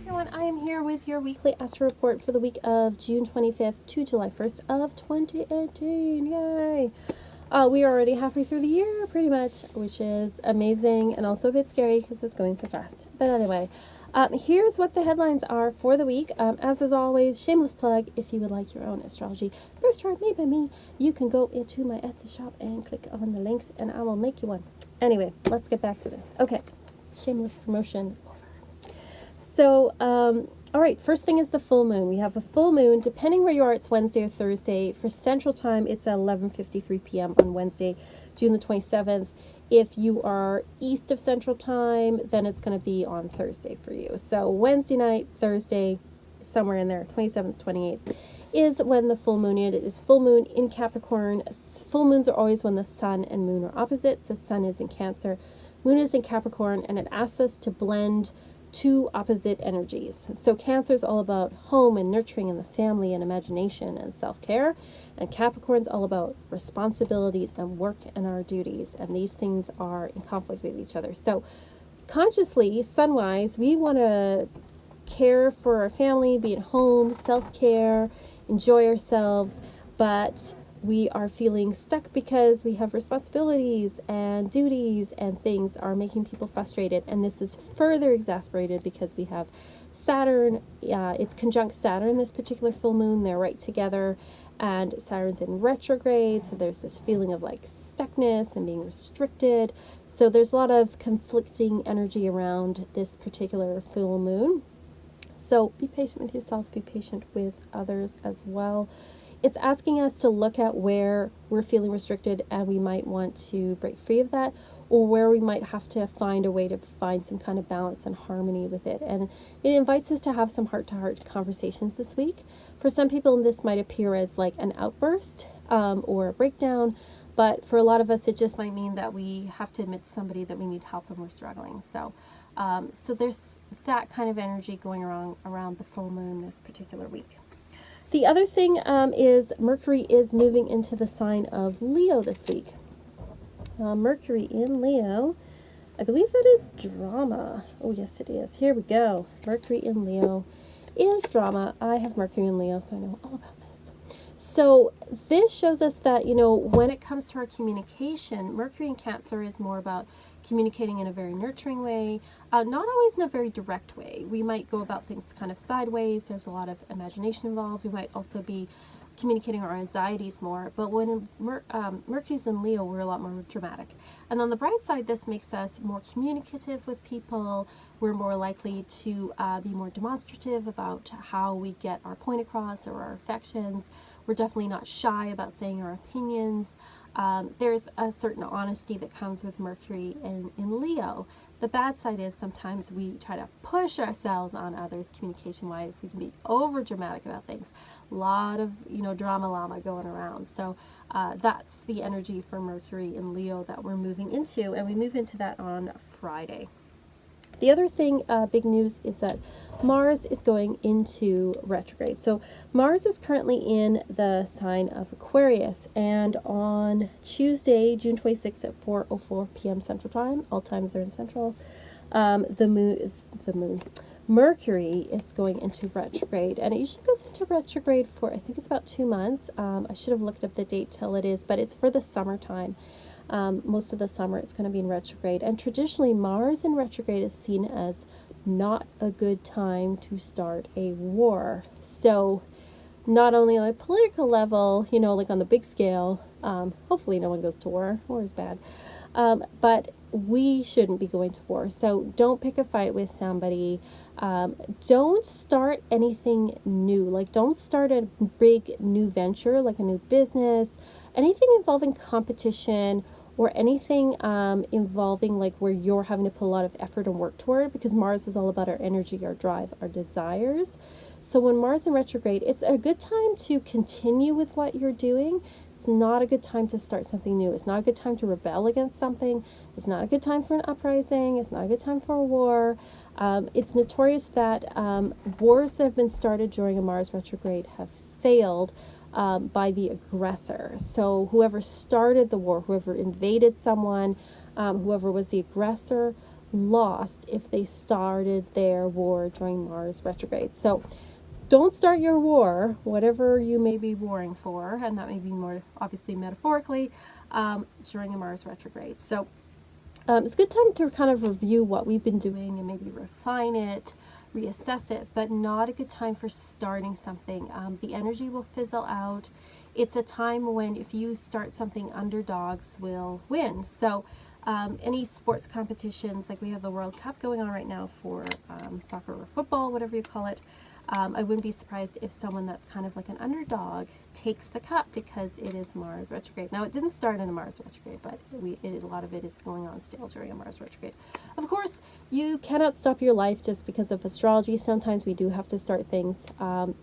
Everyone, I am here with your weekly Astro report for the week of June 25th to July 1st of 2018. Yay! We are already halfway through the year, pretty much, which is amazing and also a bit scary because it's going so fast. But anyway, here's what the headlines are for the week. As is always, shameless plug, if you would like your own astrology birth chart made by me, you can go into my Etsy shop and click on the links and I will make you one. Anyway, let's get back to this. Okay, shameless promotion. So, all right, first thing is the full moon. We have a full moon. Depending where you are, it's Wednesday or Thursday. For Central Time, it's at 11:53 p.m. on Wednesday, June the 27th. If you are east of Central Time, then it's going to be on Thursday for you. So Wednesday night, Thursday, somewhere in there, 27th, 28th, is when the full moon is. It is full moon in Capricorn. Full moons are always when the sun and moon are opposite. So sun is in Cancer, moon is in Capricorn, and it asks us to blend two opposite energies. So Cancer is all about home and nurturing and the family and imagination and self-care, and Capricorn's all about responsibilities and work and our duties, and these things are in conflict with each other. So consciously, sun-wise, we want to care for our family, be at home, self-care, enjoy ourselves, but we are feeling stuck because we have responsibilities and duties and things are making people frustrated. And this is further exacerbated because we have Saturn. It's conjunct Saturn this particular full moon. They're right together and Saturn's in retrograde. So there's this feeling of like stuckness and being restricted. So there's a lot of conflicting energy around this particular full moon. So be patient with yourself, be patient with others as well. It's asking us to look at where we're feeling restricted and we might want to break free of that, or where we might have to find a way to find some kind of balance and harmony with it. And it invites us to have some heart-to-heart conversations this week. For some people, this might appear as like an outburst or a breakdown, but for a lot of us, it just might mean that we have to admit to somebody that we need help and we're struggling. So there's that kind of energy going around the full moon this particular week. The other thing is Mercury is moving into the sign of Leo this week. Mercury in Leo, I believe that is drama. Oh, yes, it is. Here we go. Mercury in Leo is drama. I have Mercury in Leo, so I know all about this. So this shows us that, you know, when it comes to our communication, Mercury in Cancer is more about communicating in a very nurturing way, not always in a very direct way. We might go about things kind of sideways. There's a lot of imagination involved. We might also be communicating our anxieties more. But when Mercury's in Leo, we're a lot more dramatic. And on the bright side, this makes us more communicative with people. We're more likely to be more demonstrative about how we get our point across or our affections. We're definitely not shy about saying our opinions. There's a certain honesty that comes with Mercury in Leo. The bad side is sometimes we try to push ourselves on others communication-wise. We can be over dramatic about things. A lot of, you know, drama llama going around. So that's the energy for Mercury in Leo that we're moving into, and we move into that on Friday. The other thing, big news, is that Mars is going into retrograde. So Mars is currently in the sign of Aquarius, and on Tuesday, June 26th at 4:04 p.m. Central Time, all times are in Central, Mercury is going into retrograde, and it usually goes into retrograde for, I think it's about 2 months. I should have looked up the date till it is, but it's for the summertime. Most of the summer it's going to be in retrograde, and traditionally Mars in retrograde is seen as not a good time to start a war. So not only on a political level, you know, like on the big scale, hopefully no one goes to war. War is bad. But we shouldn't be going to war. So don't pick a fight with somebody. Don't start anything new. Like, don't start a big new venture, like a new business, anything involving competition, or anything involving like where you're having to put a lot of effort and work toward, because Mars is all about our energy, our drive, our desires. So when Mars in retrograde, it's a good time to continue with what you're doing. It's not a good time to start something new. It's not a good time to rebel against something. It's not a good time for an uprising. It's not a good time for a war. It's notorious that wars that have been started during a Mars retrograde have failed by the aggressor. So whoever started the war, whoever invaded someone, whoever was the aggressor, lost if they started their war during Mars retrograde. So don't start your war, whatever you may be warring for, and that may be more obviously metaphorically, during a Mars retrograde. So it's a good time to kind of review what we've been doing and maybe refine it, reassess it, but not a good time for starting something. The energy will fizzle out. It's a time when if you start something, underdogs will win. So any sports competitions, like we have the World Cup going on right now for soccer or football, whatever you call it, I wouldn't be surprised if someone that's kind of like an underdog takes the cup because it is Mars retrograde. Now, it didn't start in a Mars retrograde, but a lot of it is going on still during a Mars retrograde. Of course, you cannot stop your life just because of astrology. Sometimes we do have to start things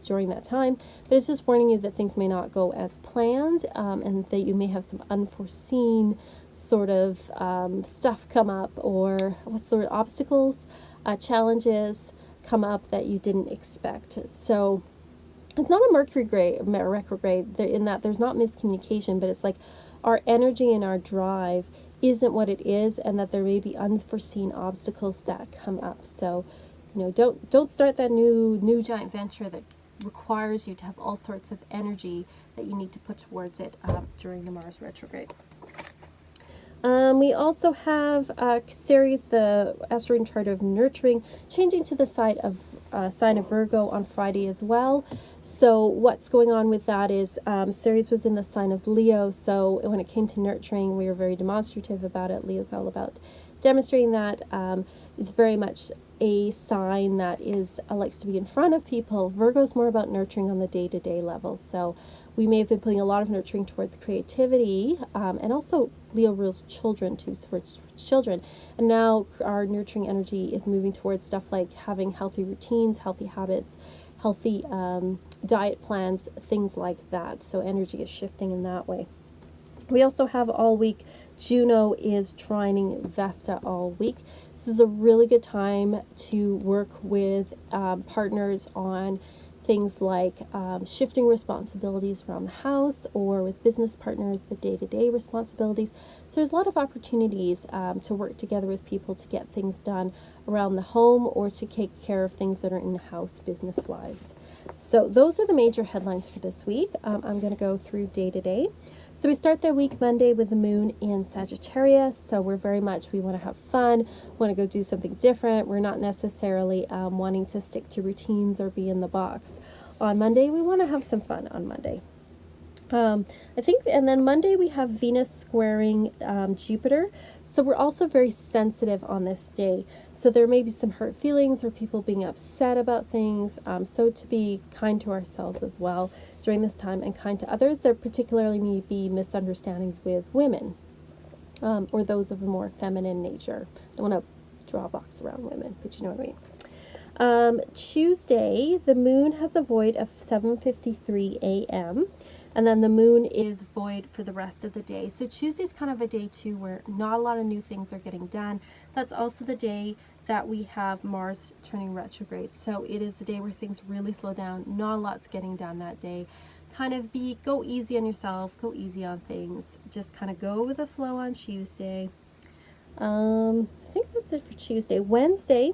during that time, but it's just warning you that things may not go as planned, and that you may have some unforeseen sort of stuff come up, or what's the word, obstacles, challenges come up that you didn't expect. So it's not a retrograde in that there's not miscommunication, but it's like our energy and our drive isn't what it is, and that there may be unforeseen obstacles that come up. So, don't start that new giant venture that requires you to have all sorts of energy that you need to put towards it during the Mars retrograde. We also have Ceres, the asteroid chart of nurturing, changing to the sign of Virgo on Friday as well. So what's going on with that is Ceres was in the sign of Leo, so when it came to nurturing, we were very demonstrative about it. Leo's all about demonstrating that. It's very much a sign that likes to be in front of people. Virgo's more about nurturing on the day-to-day level. So we may have been putting a lot of nurturing towards creativity, and also Leo rules children too, towards children. And now our nurturing energy is moving towards stuff like having healthy routines, healthy habits, healthy diet plans, things like that. So energy is shifting in that way. We also have all week, Juno is trining Vesta all week. This is a really good time to work with partners on things like shifting responsibilities around the house, or with business partners, the day-to-day responsibilities. So there's a lot of opportunities to work together with people to get things done around the home, or to take care of things that are in the house business-wise. So those are the major headlines for this week. I'm going to go through day-to-day. So we start the week Monday with the moon in Sagittarius. So we want to have fun, want to go do something different. We're not necessarily wanting to stick to routines or be in the box. On Monday, we want to have some fun on Monday. And then Monday we have Venus squaring Jupiter. So we're also very sensitive on this day. So there may be some hurt feelings or people being upset about things. So to be kind to ourselves as well during this time, and kind to others. There particularly may be misunderstandings with women, or those of a more feminine nature. I don't want to draw a box around women, but you know what I mean. Tuesday, the moon has a void of 7:53 a.m. And then the moon is void for the rest of the day. So Tuesday's kind of a day too where not a lot of new things are getting done. That's also the day that we have Mars turning retrograde. So it is the day where things really slow down. Not a lot's getting done that day. Kind of go easy on yourself, go easy on things. Just kind of go with the flow on Tuesday. I think that's it for Tuesday. Wednesday,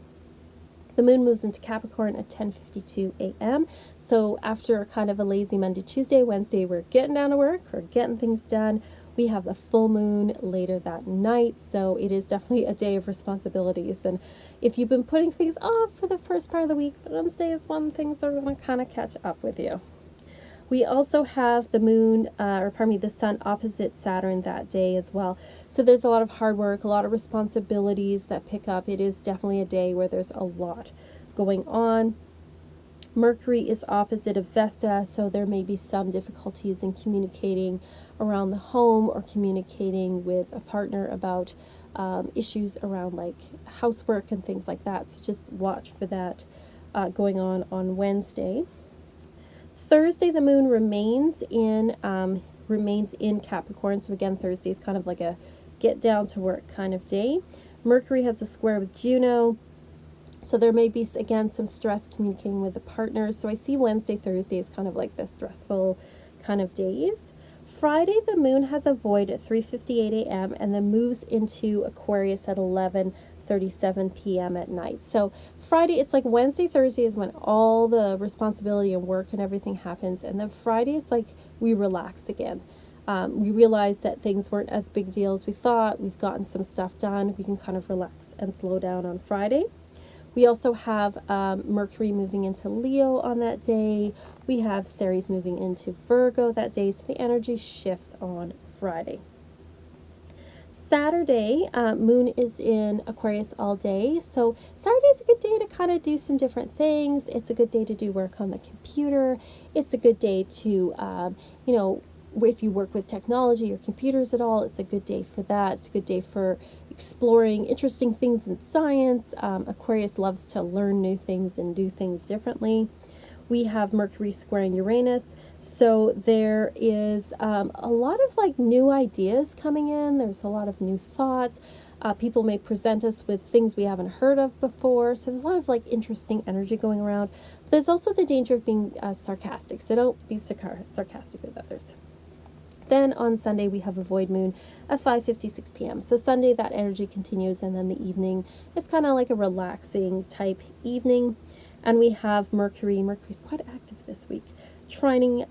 the moon moves into Capricorn at 10:52 a.m. So after kind of a lazy Monday, Tuesday, Wednesday, we're getting down to work, we're getting things done. We have the full moon later that night, so it is definitely a day of responsibilities. And if you've been putting things off for the first part of the week, Wednesday is when things are going to kind of catch up with you. We also have the sun opposite Saturn that day as well. So there's a lot of hard work, a lot of responsibilities that pick up. It is definitely a day where there's a lot going on. Mercury is opposite of Vesta, so there may be some difficulties in communicating around the home, or communicating with a partner about issues around like housework and things like that. So just watch for that going on Wednesday. Thursday, the moon remains in Capricorn. So again, Thursday is kind of like a get down to work kind of day. Mercury has a square with Juno. So there may be, again, some stress communicating with the partners. So I see Wednesday, Thursday is kind of like the stressful kind of days. Friday, the moon has a void at 3:58 a.m. and then moves into Aquarius at 11:34 5:37 p.m. at night. So Friday, it's like Wednesday, Thursday is when all the responsibility and work and everything happens. And then Friday is like we relax again. We realize that things weren't as big deal as we thought. We've gotten some stuff done. We can kind of relax and slow down on Friday. We also have Mercury moving into Leo on that day. We have Ceres moving into Virgo that day. So the energy shifts on Friday. Saturday, Moon is in Aquarius all day. So Saturday is a good day to kind of do some different things. It's a good day to do work on the computer. It's a good day to, you know, if you work with technology or computers at all, it's a good day for that. It's a good day for exploring interesting things in science. Aquarius loves to learn new things and do things differently. We have Mercury squaring Uranus, so there is a lot of like new ideas coming in. There's a lot of new thoughts. People may present us with things we haven't heard of before, so there's a lot of like interesting energy going around. There's also the danger of being sarcastic, so don't be sarcastic with others. Then on Sunday, we have a void moon at 5:56 p.m. So Sunday, that energy continues, and then the evening is kind of like a relaxing type evening. And we have Mercury. Mercury's quite active this week, trining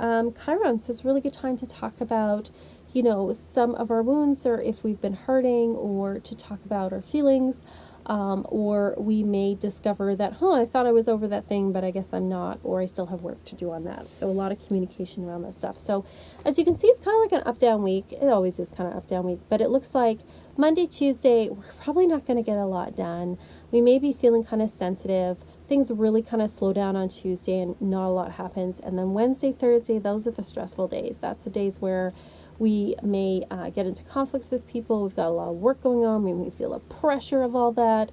Chiron. So it's a really good time to talk about, you know, some of our wounds, or if we've been hurting, or to talk about our feelings. Or we may discover that, I thought I was over that thing, but I guess I'm not, or I still have work to do on that. So a lot of communication around that stuff. So as you can see, it's kind of like an up-down week. It always is kind of up-down week, but it looks like Monday, Tuesday, we're probably not going to get a lot done. We may be feeling kind of sensitive. Things really kind of slow down on Tuesday and not a lot happens. And then Wednesday, Thursday, those are the stressful days. That's the days where we may get into conflicts with people. We've got a lot of work going on. We may feel the pressure of all that.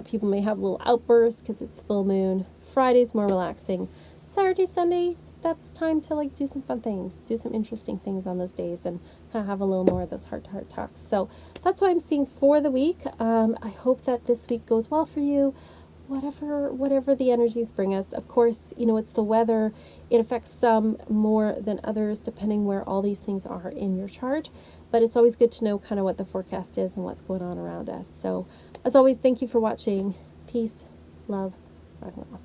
People may have little outbursts because it's full moon. Friday's more relaxing. Saturday, Sunday, that's time to like do some fun things, do some interesting things on those days, and kind of have a little more of those heart-to-heart talks. So that's what I'm seeing for the week. I hope that this week goes well for you. Whatever the energies bring us. Of course, you know, it's the weather. It affects some more than others, depending where all these things are in your chart. But it's always good to know kind of what the forecast is and what's going on around us. So, as always, thank you for watching. Peace, love, rock and roll.